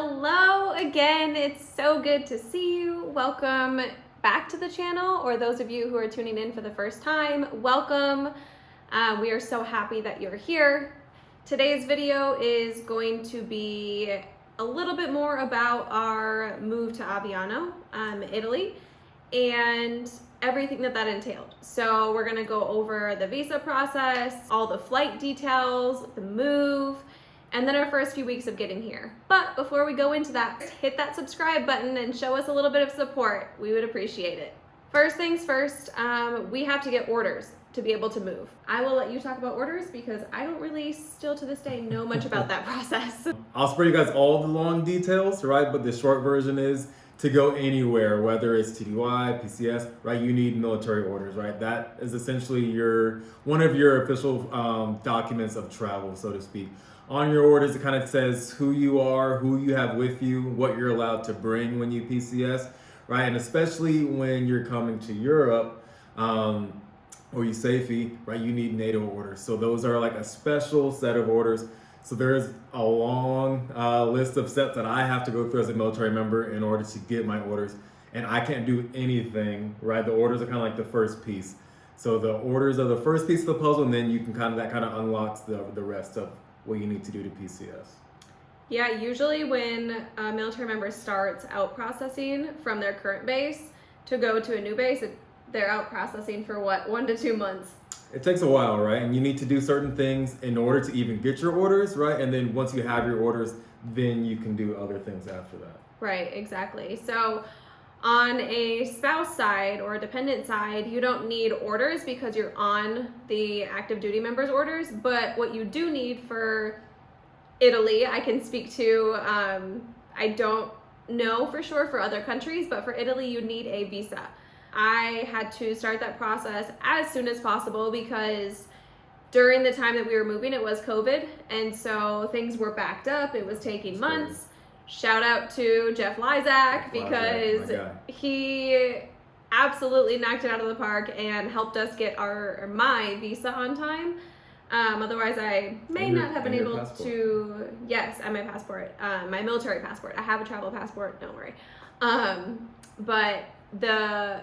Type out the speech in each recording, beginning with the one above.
Hello again, it's so good to see you. Welcome back to the channel, or those of you who are tuning in for the first time, welcome. We are so happy that you're here. Today's video is going to be a little bit more about our move to Aviano, Italy, and everything that entailed. So we're gonna go over the visa process, all the flight details, the move, and then our first few weeks of getting here. But before we go into that, hit that subscribe button and show us a little bit of support. We would appreciate it. First things first, we have to get orders to be able to move. I will let you talk about orders because I don't really, still to this day, know much about that process. I'll spare you guys all the long details, right? But the short version is to go anywhere, whether it's TDY, PCS, right? You need military orders, right? That is essentially one of your official documents of travel, so to speak. On your orders, it kind of says who you are, who you have with you, what you're allowed to bring when you PCS, right? And especially when you're coming to Europe or you SAFE, right? You need NATO orders. So those are like a special set of orders. So there's a long list of steps that I have to go through as a military member in order to get my orders. And I can't do anything, right? The orders are kind of like the first piece. So the orders are the first piece of the puzzle, and then you can that kind of unlocks the rest of what you need to do to PCS. Yeah, usually when a military member starts out processing from their current base to go to a new base, they're out processing for what, 1 to 2 months? It takes a while, right? And you need to do certain things in order to even get your orders, right? And then once you have your orders, then you can do other things after that. Right, exactly. So on a spouse side or a dependent side, you don't need orders because you're on the active duty members orders. But what you do need for Italy, I can speak to, I don't know for sure for other countries, but for Italy, you need a visa. I had to start that process as soon as possible because during the time that we were moving, it was COVID. And so things were backed up. It was taking months. Shout out to Jeff Lyzak because he absolutely knocked it out of the park and helped us get my visa on time. Otherwise, I may not have been able to. Yes, and my passport, my military passport. I have a travel passport. Don't worry. But the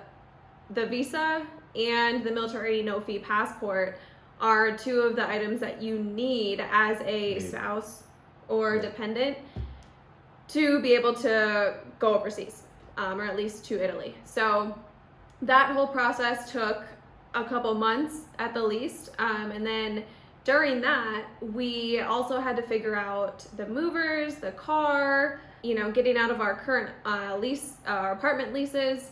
visa and the military no-fee passport are two of the items that you need as a spouse or dependent to be able to go overseas, or at least to Italy. So that whole process took a couple months at the least. And then during that, we also had to figure out the movers, the car, getting out of our current our apartment leases.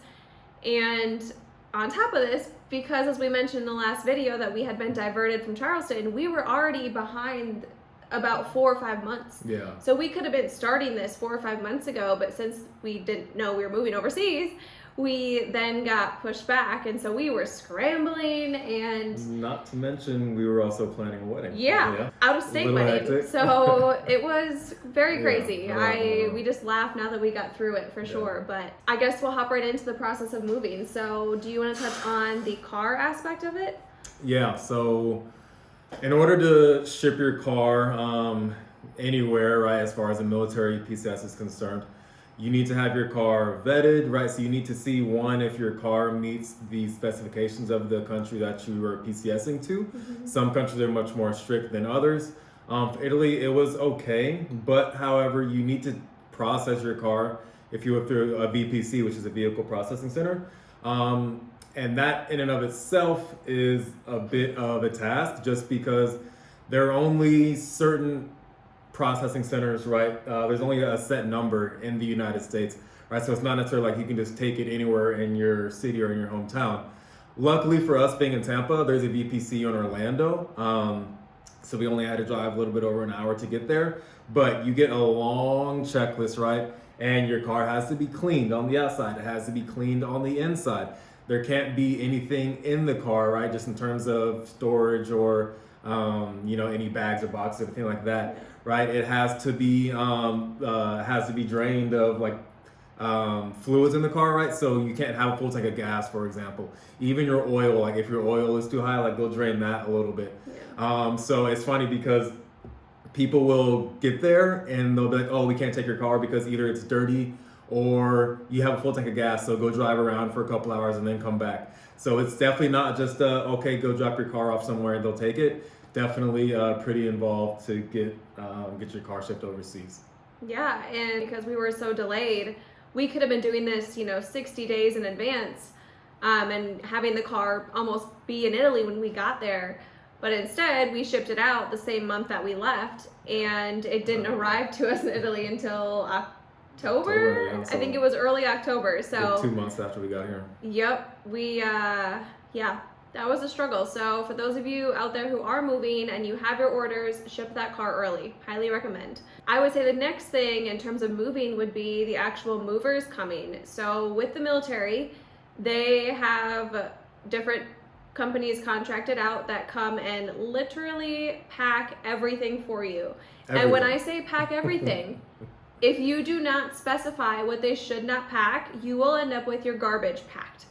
And on top of this, because as we mentioned in the last video that we had been diverted from Charleston, we were already behind about 4 or 5 months. Yeah. So we could have been starting this 4 or 5 months ago, but since we didn't know we were moving overseas, we then got pushed back, and so we were scrambling. And not to mention we were also planning a wedding. Yeah. Out of state wedding. So it was very crazy. We just laugh now that we got through it for sure. But I guess we'll hop right into the process of moving. So do you want to touch on the car aspect of it? Yeah. So in order to ship your car anywhere, right, as far as a military PCS is concerned, you need to have your car vetted, right? So you need to see, one, if your car meets the specifications of the country that you are PCSing to. Mm-hmm. Some countries are much more strict than others. For Italy, it was okay, but however, you need to process your car if you were through a VPC, which is a vehicle processing center. And that in and of itself is a bit of a task just because there are only certain processing centers, right? There's only a set number in the United States, right? So it's not necessarily like you can just take it anywhere in your city or in your hometown. Luckily for us being in Tampa, there's a VPC in Orlando. So we only had to drive a little bit over an hour to get there, but you get a long checklist, right? And your car has to be cleaned on the outside. It has to be cleaned on the inside. There can't be anything in the car, right? Just in terms of storage or, any bags or boxes or anything like that, right? It has to be drained of fluids in the car, right? So you can't have a full tank of gas, for example. Even your oil, like if your oil is too high, they'll drain that a little bit. Yeah. So it's funny because people will get there and they'll be like, oh, we can't take your car because either it's dirty or you have a full tank of gas, so go drive around for a couple hours and then come back. So it's definitely not just okay, go drop your car off somewhere and they'll take it. Definitely pretty involved to get your car shipped overseas. Yeah, and because we were so delayed, we could have been doing this, 60 days in advance, and having the car almost be in Italy when we got there. But instead, we shipped it out the same month that we left, and it didn't arrive to us in Italy until October. Yeah, so I think it was early October. So 2 months after we got here. Yep, that was a struggle. So for those of you out there who are moving and you have your orders, ship that car early. Highly recommend. I would say the next thing in terms of moving would be the actual movers coming. So with the military, they have different companies contracted out that come and literally pack everything for you. Everything. And when I say pack everything, if you do not specify what they should not pack, you will end up with your garbage packed.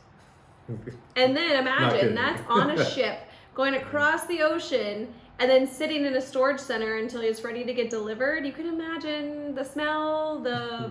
And then imagine that's on a ship going across the ocean and then sitting in a storage center until it's ready to get delivered. You can imagine the smell, the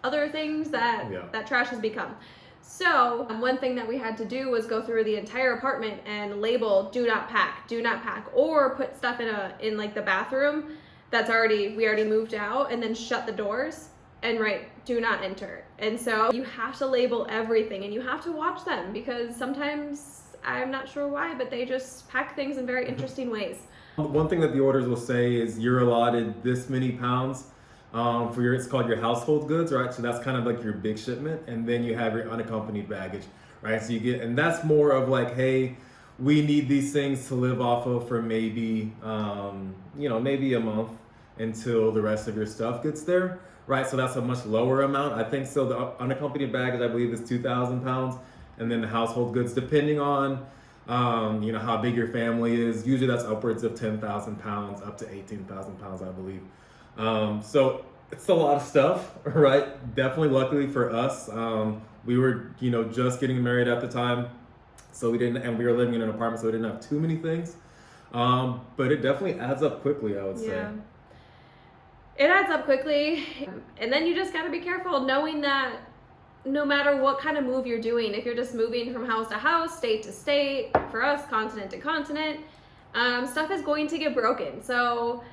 other things that trash has become. So one thing that we had to do was go through the entire apartment and label do not pack, or put stuff in like the bathroom we already moved out, and then shut the doors and write do not enter. And so you have to label everything and you have to watch them, because sometimes, I'm not sure why, but they just pack things in very interesting ways. One thing that the orders will say is you're allotted this many pounds for it's called your household goods, right? So that's kind of like your big shipment, and then you have your unaccompanied baggage, right? So and that's more of like, hey, we need these things to live off of for maybe, maybe a month until the rest of your stuff gets there, right? So that's a much lower amount. I think so. The unaccompanied baggage, I believe, is 2,000 pounds, and then the household goods, depending on how big your family is, usually that's upwards of 10,000 pounds, up to 18,000 pounds, I believe. So it's a lot of stuff, right? Definitely, luckily for us, we were, just getting married at the time, so we were living in an apartment, so we didn't have too many things. But it definitely adds up quickly, I would say. It adds up quickly, and then you just got to be careful, knowing that no matter what kind of move you're doing, if you're just moving from house to house, state to state, for us, continent to continent, stuff is going to get broken. So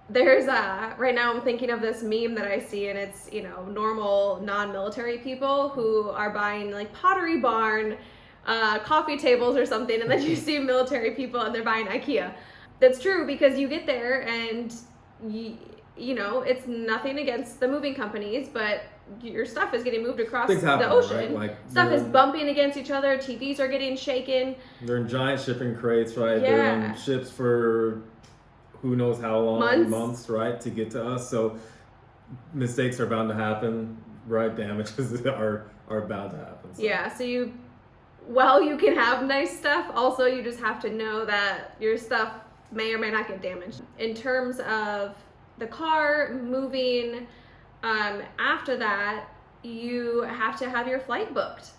there's right now I'm thinking of this meme that I see, and it's, normal non-military people who are buying like Pottery Barn coffee tables or something, and then you see military people and they're buying IKEA. That's true, because you get there and it's nothing against the moving companies, but your stuff is getting moved across the ocean. Right? Like stuff is bumping against each other. TVs are getting shaken. They're in giant shipping crates, right? Yeah. They're in ships for who knows how long, months, right, to get to us. So mistakes are bound to happen, right? Damages are bound to happen. So. Yeah. So you can have nice stuff. Also, you just have to know that your stuff may or may not get damaged. In terms of the car moving, after that, you have to have your flight booked.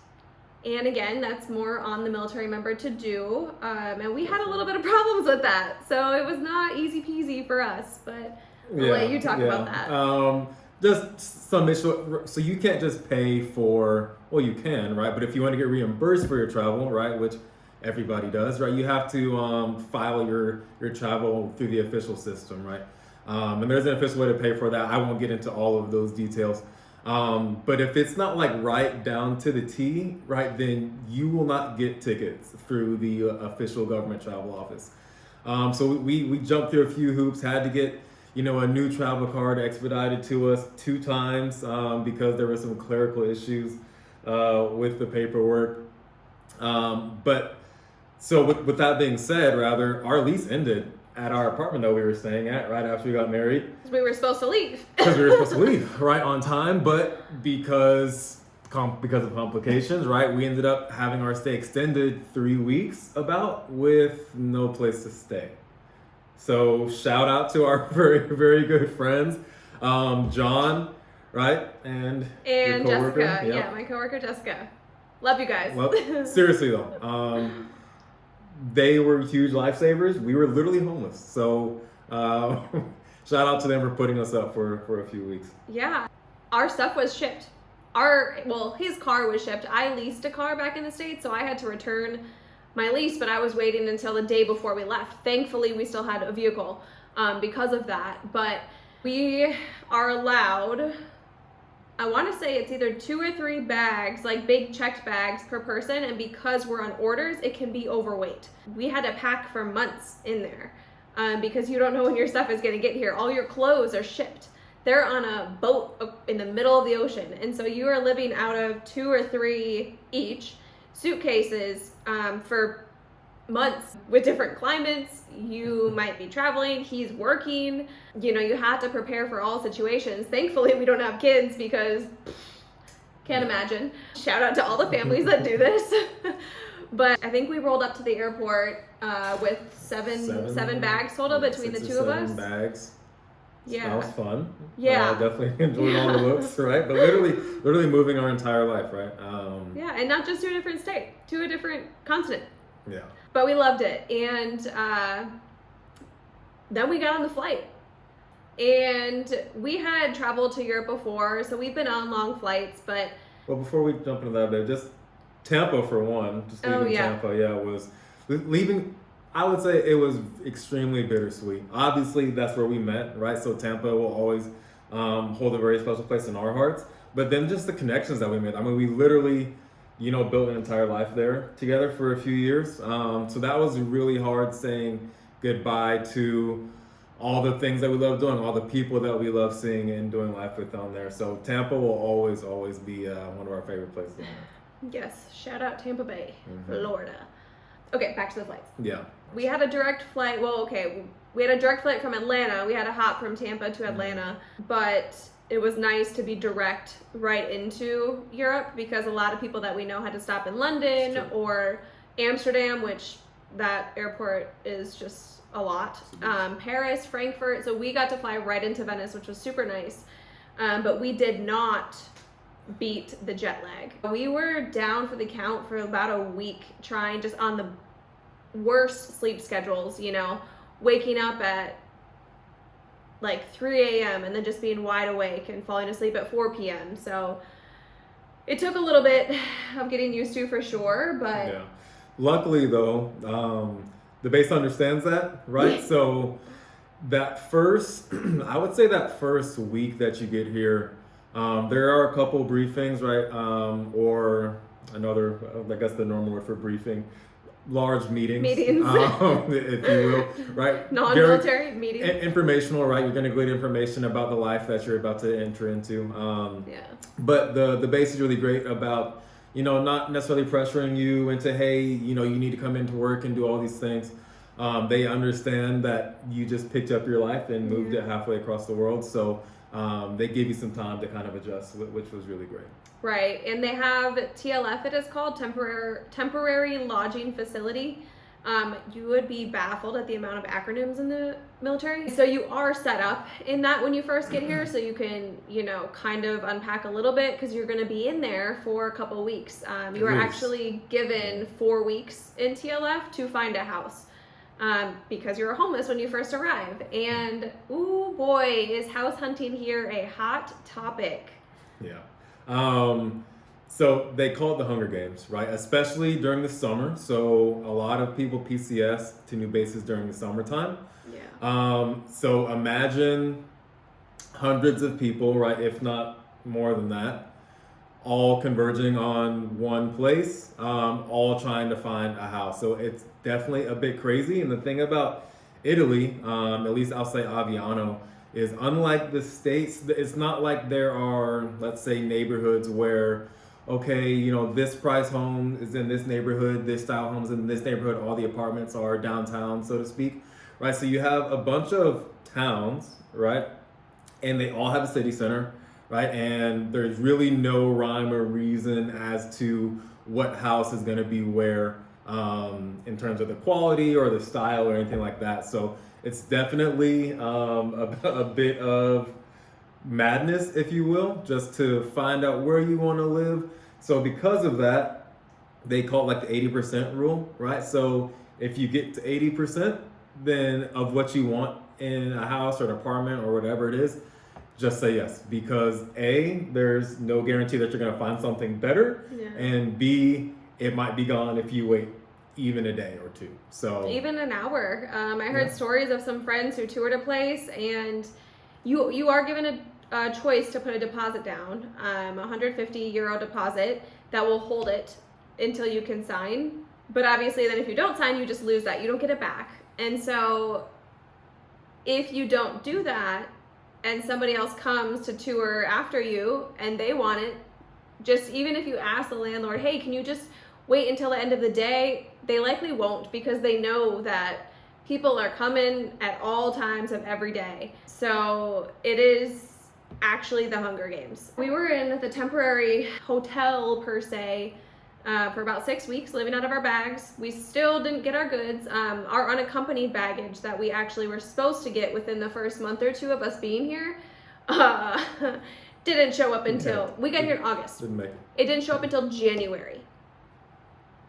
And again, that's more on the military member to do. And we had a little bit of problems with that. So it was not easy peasy for us, but I'll let you talk about that. Just some issue. So you can't just pay for, well, you can, right? But if you want to get reimbursed for your travel, right, which everybody does, right, you have to file your travel through the official system, right? And there's an official way to pay for that. I won't get into all of those details. But if it's not like right down to the T, right, then you will not get tickets through the official government travel office. So we jumped through a few hoops, had to get, a new travel card expedited to us 2 times because there were some clerical issues with the paperwork. But so with that being said, rather, our lease ended at our apartment that we were staying at right after we got married. We were supposed to leave. Because we were supposed to leave right on time, but because of complications, right, we ended up having our stay extended 3 weeks with no place to stay. So shout out to our very, very good friends, John, right, and your coworker. Jessica. Yeah, my coworker Jessica. Love you guys. Well, seriously though. They were huge lifesavers. We were literally homeless. So shout out to them for putting us up for a few weeks. Yeah. Our stuff was shipped. His car was shipped. I leased a car back in the States, so I had to return my lease, but I was waiting until the day before we left. Thankfully, we still had a vehicle because of that. But we are allowed, I want to say it's either 2 or 3 bags, like big checked bags per person. And because we're on orders, it can be overweight. We had to pack for months in there because you don't know when your stuff is going to get here. All your clothes are shipped. They're on a boat in the middle of the ocean. And so you are living out of 2 or 3 each suitcases for months with different climates. You might be traveling, he's working. You know, you have to prepare for all situations. Thankfully, we don't have kids because can't imagine. Shout out to all the families that do this. But I think we rolled up to the airport with seven bags total between the 2 of us. 7 bags. Yeah. That was fun. Yeah. Definitely enjoyed all the looks, right? But literally moving our entire life, right? Yeah, and not just to a different state, to a different continent. Yeah. But we loved it. And then we got on the flight. And we had traveled to Europe before, so we've been on long flights, but... Well, before we jump into that, just Tampa for one. Just leaving Tampa, was leaving... I would say it was extremely bittersweet. Obviously, that's where we met, right? So Tampa will always hold a very special place in our hearts. But then just the connections that we made. I mean, we literally, built an entire life there together for a few years. So that was really hard saying goodbye to all the things that we love doing, all the people that we love seeing and doing life with down there. So Tampa will always be one of our favorite places on earth. Yes, shout out Tampa Bay, Florida. Okay, back to the flights. Yeah. We had a direct flight. We had a direct flight from Atlanta. We had a hop from Tampa to Atlanta, but it was nice to be direct right into Europe because a lot of people that we know had to stop in London or Amsterdam, which that airport is just a lot. Paris, Frankfurt. So we got to fly right into Venice, which was super nice. But we did not beat the jet lag. We were down for the count for about a week trying just on the worst sleep schedules, waking up at like 3 a.m. and then just being wide awake and falling asleep at 4 p.m. So it took a little bit of getting used to for sure, but... Yeah. Luckily though, the base understands that, right? So that first, I would say that first week that you get here, there are a couple briefings, right? Or another, I guess the normal word for briefing, large meetings, if you will, right? Non-military meetings. Informational, right? You're going to get information about the life that you're about to enter into. But the base is really great about, not necessarily pressuring you into, hey, you need to come into work and do all these things. They understand that you just picked up your life and moved it halfway across the world. So they give you some time to kind of adjust, which was really great. Right, and they have TLF, it is called, Temporary Lodging Facility. You would be baffled at the amount of acronyms in the military. So you are set up in that when you first get here, so you can, kind of unpack a little bit because you're going to be in there for a couple weeks. You are actually given 4 weeks in TLF to find a house. Because you're homeless when you first arrive. And, ooh boy, is house hunting here a hot topic. Yeah. So they call it the Hunger Games, right? Especially during the summer. So a lot of people PCS to new bases during the summertime. Yeah. So imagine hundreds of people, right? If not more than that, all converging on one place, all trying to find a house. So it's definitely a bit crazy. And the thing about Italy, at least I'll say Aviano, is unlike the States, it's not like there are, let's say, neighborhoods where, okay, this price home is in this neighborhood, this style home's in this neighborhood, all the apartments are downtown, so to speak, right? So you have a bunch of towns, right? And they all have a city center, right? And there's really no rhyme or reason as to what house is going to be where in terms of the quality or the style or anything like that. So it's definitely a bit of madness, if you will, just to find out where you want to live. So because of that, they call it like the 80% rule, right? So if you get to 80% then of what you want in a house or an apartment or whatever it is, just say yes, because A, there's no guarantee that you're going to find something better, Yeah. and B, it might be gone if you wait even a day or two. So even an hour. I heard Yeah. stories of some friends who toured a place, and you are given a choice to put a deposit down, €150 deposit that will hold it until you can sign. But obviously, then if you don't sign, you just lose that. You don't get it back. And so, if you don't do that, and somebody else comes to tour after you and they want it, just even if you ask the landlord, hey, can you just wait until the end of the day, they likely won't, because they know that people are coming at all times of every day. So it is actually the Hunger Games. We were in the temporary hotel per se for about 6 weeks, living out of our bags. We still didn't get our goods. Our unaccompanied baggage that we actually were supposed to get within the first month or two of us being here didn't show up until we got here in August. didn't make it. It didn't show up until January.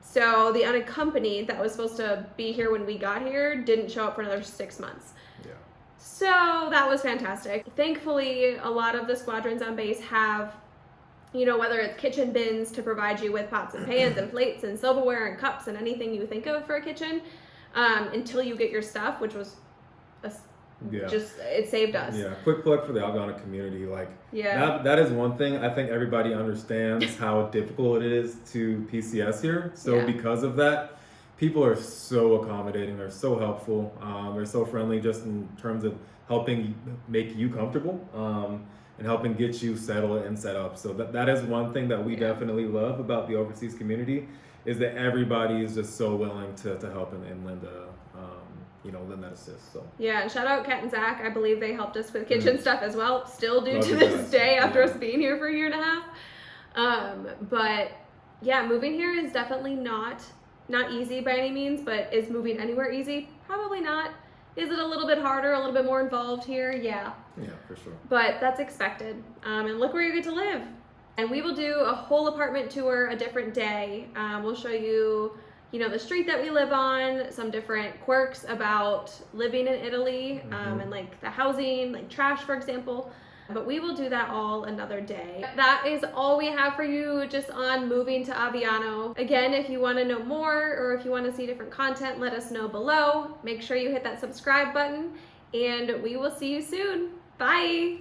So the unaccompanied that was supposed to be here when we got here didn't show up for another 6 months. Yeah. So that was fantastic. Thankfully, a lot of the squadrons on base have, whether it's kitchen bins to provide you with pots and pans and plates and silverware and cups and anything you think of for a kitchen, until you get your stuff, which was it saved us. Yeah, quick plug for the Aviano community. Yeah. That is one thing. I think everybody understands how difficult it is to PCS here. So Yeah. because of that, people are so accommodating. They're so helpful. They're so friendly just in terms of helping make you comfortable and helping get you settled and set up. So that is one thing that we definitely love about the overseas community, is that everybody is just so willing to help and lend that assist. So Yeah, and shout out Kat and Zach. I believe they helped us with kitchen stuff as well. Still do Love to you this guys. day after Yeah. us being here for a year and a half. But yeah, moving here is definitely not easy by any means, but is moving anywhere easy? Probably not. Is it a little bit harder, a little bit more involved here? Yeah. yeah, for sure. But that's expected. And look where you get to live. And we will do a whole apartment tour a different day. We'll show you, the street that we live on, some different quirks about living in Italy, and like the housing, like trash, for example. But we will do that all another day. That is all we have for you just on moving to Aviano. Again, if you want to know more or if you want to see different content, let us know below. Make sure you hit that subscribe button, and we will see you soon. Bye.